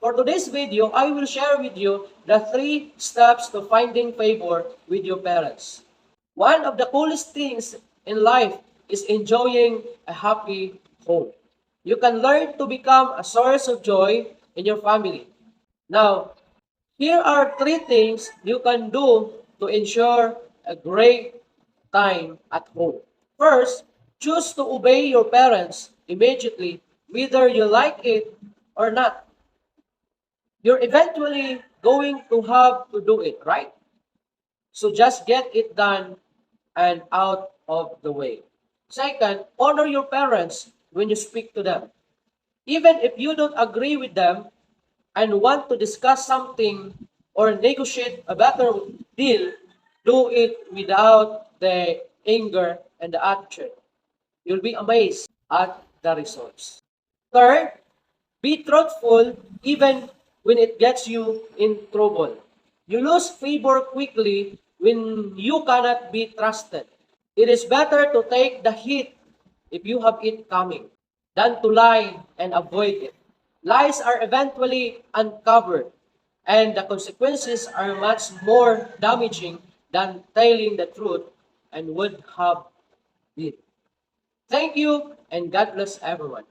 for today's video, I will share with you the 3 steps to finding favor with your parents. One of the coolest things in life is enjoying a happy home. You can learn to become a source of joy in your family. Now, here are 3 things you can do to ensure a great time at home. First, choose to obey your parents immediately, whether you like it or not. You're eventually going to have to do it, right? So just get it done and out of the way. Second, honor your parents when you speak to them. Even if you don't agree with them and want to discuss something or negotiate a better deal, do it without the anger and the attitude. You'll be amazed at the results. Third, be truthful even when it gets you in trouble. You lose favor quickly when you cannot be trusted. It is better to take the hit if you have it coming than to lie and avoid it. Lies are eventually uncovered, and the consequences are much more damaging than telling the truth and would have been. Thank you, and God bless everyone.